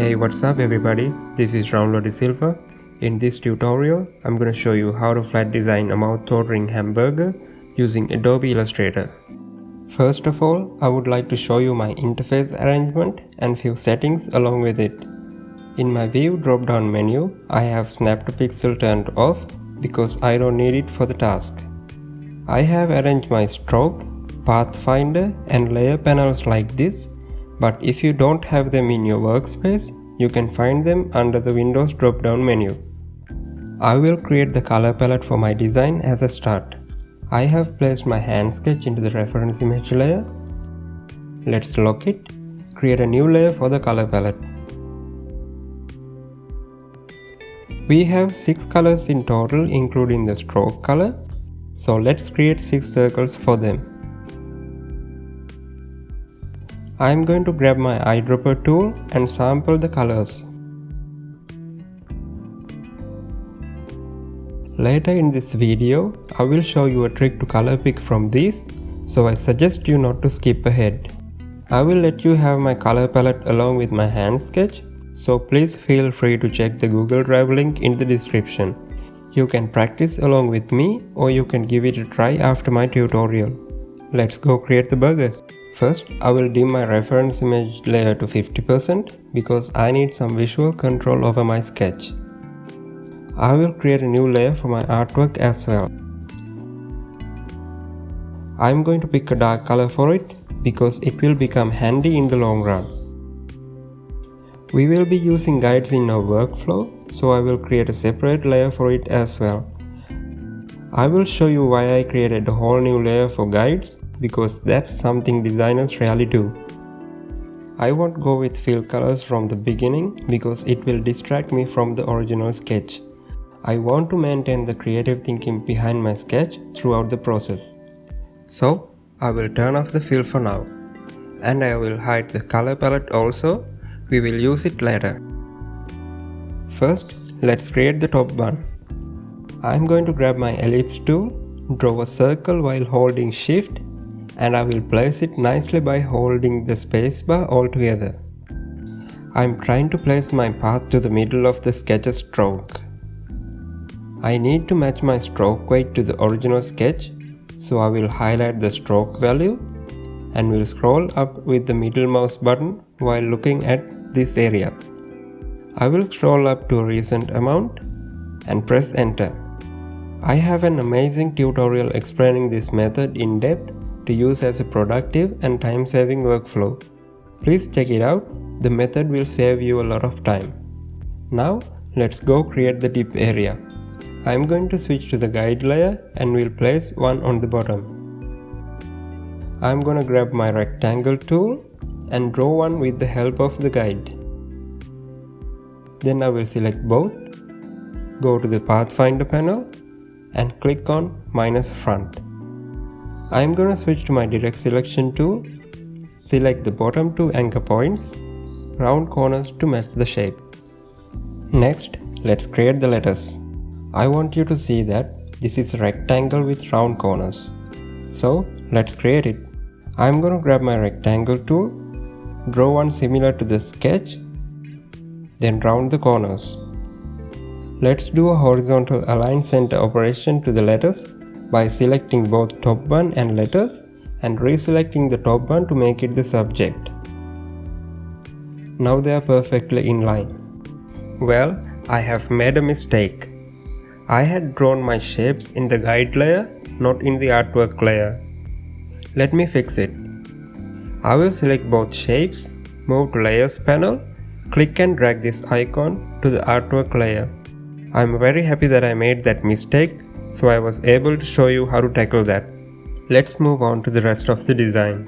Hey, what's up everybody? This is Adobe Silver. In this tutorial, I'm going to show you how to flat design a mouth-watering hamburger using Adobe Illustrator. First of all, I would like to show you my interface arrangement and few settings along with it. In my View drop-down menu, I have Snap to Pixel turned off because I don't need it for the task. I have arranged my stroke, pathfinder and layer panels like this. But if you don't have them in your workspace, you can find them under the Windows drop-down menu. I will create the color palette for my design as a start. I have placed my hand sketch into the reference image layer. Let's lock it. Create a new layer for the color palette. We have 6 colors in total including the stroke color. So let's create 6 circles for them. I am going to grab my eyedropper tool and sample the colors. Later in this video, I will show you a trick to color pick from these, so I suggest you not to skip ahead. I will let you have my color palette along with my hand sketch, so please feel free to check the Google Drive link in the description. You can practice along with me or you can give it a try after my tutorial. Let's go create the burger. First, I will dim my reference image layer to 50% because I need some visual control over my sketch. I will create a new layer for my artwork as well. I am going to pick a dark color for it because it will become handy in the long run. We will be using guides in our workflow, so I will create a separate layer for it as well. I will show you why I created a whole new layer for guides, because that's something designers rarely do. I won't go with fill colors from the beginning because it will distract me from the original sketch. I want to maintain the creative thinking behind my sketch throughout the process. So, I will turn off the fill for now. And I will hide the color palette also. We will use it later. First, let's create the top bun. I am going to grab my ellipse tool, draw a circle while holding shift, and I will place it nicely by holding the spacebar altogether. I am trying to place my path to the middle of the sketch stroke. I need to match my stroke weight to the original sketch, so I will highlight the stroke value and will scroll up with the middle mouse button while looking at this area. I will scroll up to a recent amount and press enter. I have an amazing tutorial explaining this method in depth to use as a productive and time-saving workflow. Please check it out, the method will save you a lot of time. Now, let's go create the tip area. I am going to switch to the guide layer and will place one on the bottom. I am going to grab my rectangle tool and draw one with the help of the guide. Then I will select both, go to the Pathfinder panel and click on minus front. I am going to switch to my direct selection tool, select the bottom 2 anchor points, round corners to match the shape. Next, let's create the letters. I want you to see that this is a rectangle with round corners. So, let's create it. I am going to grab my rectangle tool, draw one similar to the sketch, then round the corners. Let's do a horizontal align center operation to the letters by selecting both top bun and letters and reselecting the top bun to make it the subject. Now they are perfectly in line. Well, I have made a mistake. I had drawn my shapes in the guide layer, not in the artwork layer. Let me fix it. I will select both shapes, move to layers panel, click and drag this icon to the artwork layer. I am very happy that I made that mistake, so I was able to show you how to tackle that. Let's move on to the rest of the design.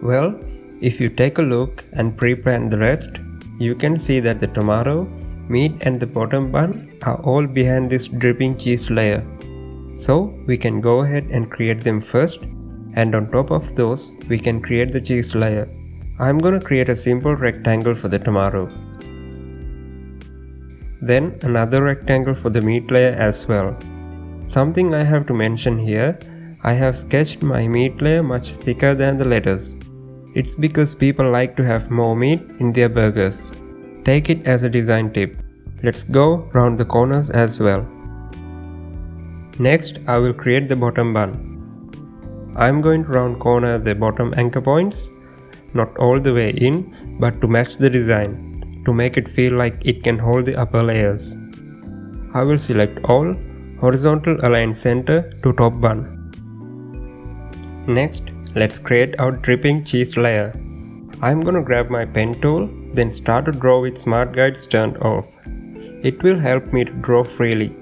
Well, if you take a look and pre-plan the rest, you can see that the tomato, meat and the bottom bun are all behind this dripping cheese layer. So we can go ahead and create them first, and on top of those we can create the cheese layer. I'm gonna create a simple rectangle for the tomato. Then another rectangle for the meat layer as well. Something I have to mention here, I have sketched my meat layer much thicker than the letters. It's because people like to have more meat in their burgers. Take it as a design tip. Let's go round the corners as well. Next, I will create the bottom bun. I am going to round corner the bottom anchor points, not all the way in, but to match the design, to make it feel like it can hold the upper layers. I will select all, horizontal align center to top bun. Next, let's create our dripping cheese layer. I'm gonna grab my pen tool, then start to draw with Smart Guides turned off. It will help me to draw freely.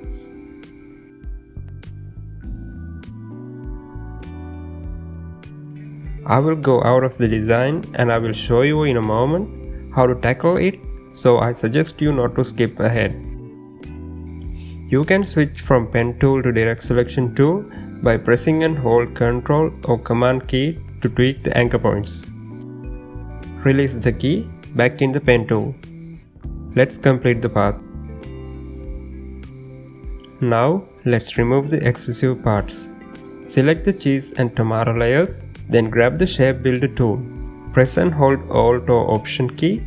I will go out of the design and I will show you in a moment how to tackle it, so I suggest you not to skip ahead. You can switch from pen tool to direct selection tool by pressing and hold Ctrl or Command key to tweak the anchor points. Release the key back in the pen tool. Let's complete the path. Now let's remove the excessive parts. Select the cheese and tomato layers, then grab the shape builder tool. Press and hold Alt or Option key.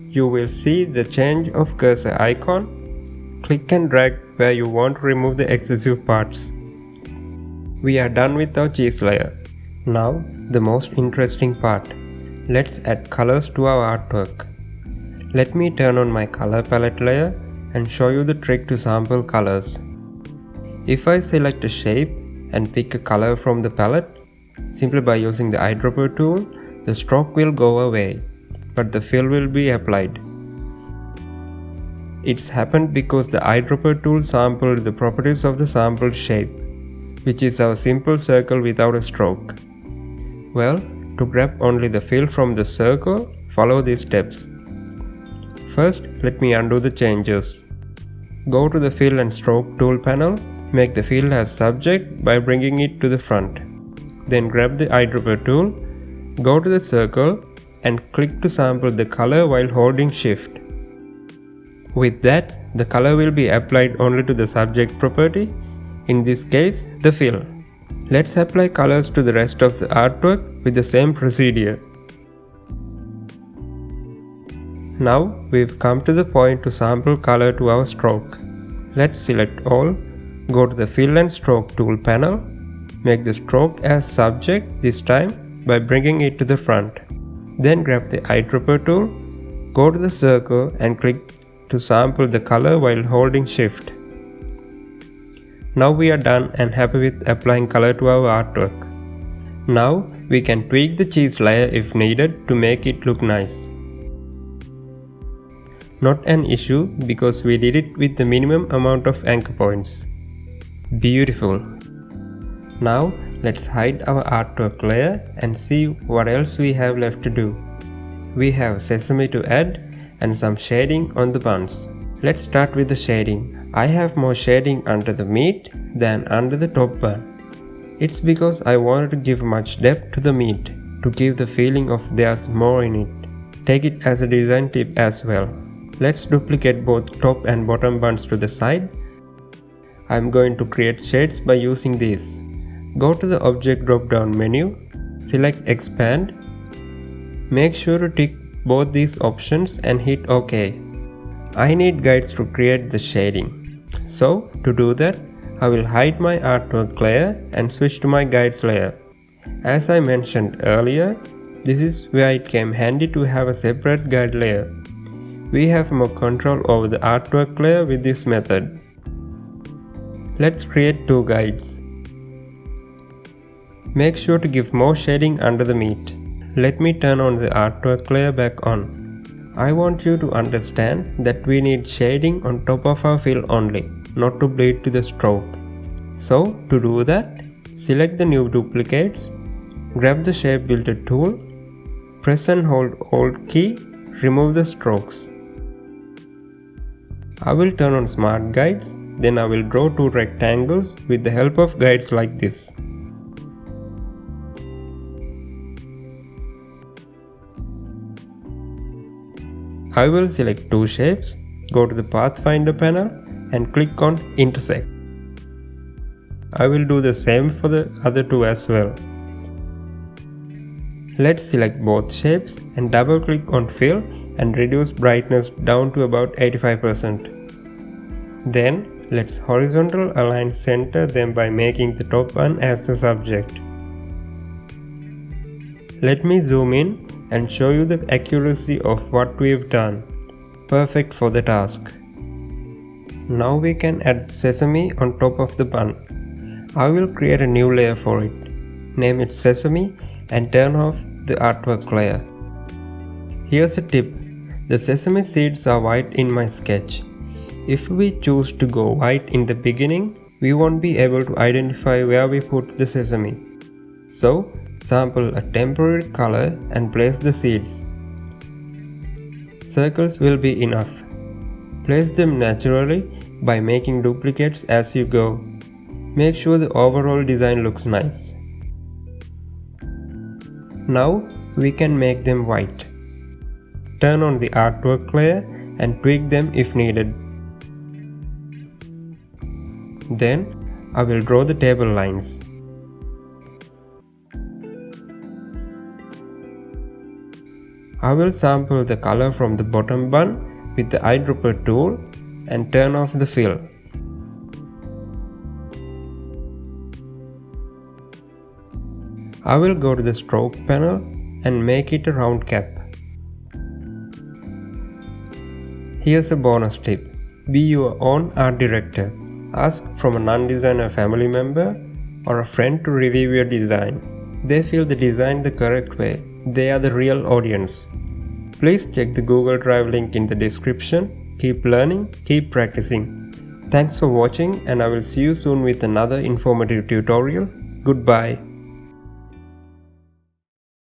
You will see the change of cursor icon. Click and drag where you want to remove the excessive parts. We are done with our cheese layer. Now the most interesting part. Let's add colors to our artwork. Let me turn on my color palette layer and show you the trick to sample colors. If I select a shape and pick a color from the palette, simply by using the eyedropper tool, the stroke will go away, but the fill will be applied. It's happened because the eyedropper tool sampled the properties of the sampled shape, which is our simple circle without a stroke. Well, to grab only the fill from the circle, follow these steps. First, let me undo the changes. Go to the Fill and Stroke tool panel, make the fill as subject by bringing it to the front. Then grab the eyedropper tool, go to the circle and click to sample the color while holding Shift. With that, the color will be applied only to the subject property, in this case, the fill. Let's apply colors to the rest of the artwork with the same procedure. Now we've come to the point to sample color to our stroke. Let's select all, go to the Fill and Stroke tool panel, make the stroke as subject this time by bringing it to the front. Then grab the eyedropper tool, go to the circle and click to sample the color while holding Shift. Now we are done and happy with applying color to our artwork. Now we can tweak the cheese layer if needed to make it look nice. Not an issue because we did it with the minimum amount of anchor points. Beautiful. Now let's hide our artwork layer and see what else we have left to do. We have Sesame to add and some shading on the buns. Let's start with the shading. I have more shading under the meat than under the top bun. It's because I wanted to give much depth to the meat, to give the feeling of there's more in it. Take it as a design tip as well. Let's duplicate both top and bottom buns to the side. I'm going to create shades by using these. Go to the Object drop-down menu, select Expand. Make sure to tick both these options and hit OK. I need guides to create the shading. So, to do that, I will hide my artwork layer and switch to my guides layer. As I mentioned earlier, this is where it came handy to have a separate guide layer. We have more control over the artwork layer with this method. Let's create two guides. Make sure to give more shading under the meat. Let me turn on the artwork layer back on. I want you to understand that we need shading on top of our fill only, not to bleed to the stroke. So, to do that, select the new duplicates, grab the Shape Builder tool, press and hold Alt key, remove the strokes. I will turn on Smart Guides, then I will draw two rectangles with the help of guides like this. I will select two shapes, go to the Pathfinder panel and click on Intersect. I will do the same for the other two as well. Let's select both shapes and double click on Fill and reduce brightness down to about 85%. Then let's horizontal align center them by making the top one as the subject. Let me zoom in and show you the accuracy of what we've done. Perfect for the task. Now we can add Sesame on top of the bun. I will create a new layer for it. Name it Sesame and turn off the artwork layer. Here's a tip. The sesame seeds are white in my sketch. If we choose to go white in the beginning, we won't be able to identify where we put the sesame. So, sample a temporary color and place the seeds. Circles will be enough. Place them naturally by making duplicates as you go. Make sure the overall design looks nice. Now we can make them white. Turn on the artwork layer and tweak them if needed. Then I will draw the table lines. I will sample the color from the bottom bun with the eyedropper tool and turn off the fill. I will go to the stroke panel and make it a round cap. Here's a bonus tip. Be your own art director. Ask from a non-designer family member or a friend to review your design. They feel the design the correct way. They are the real audience. Please check the Google Drive link in the description. Keep learning, keep practicing. Thanks for watching, and I will see you soon with another informative tutorial. Goodbye.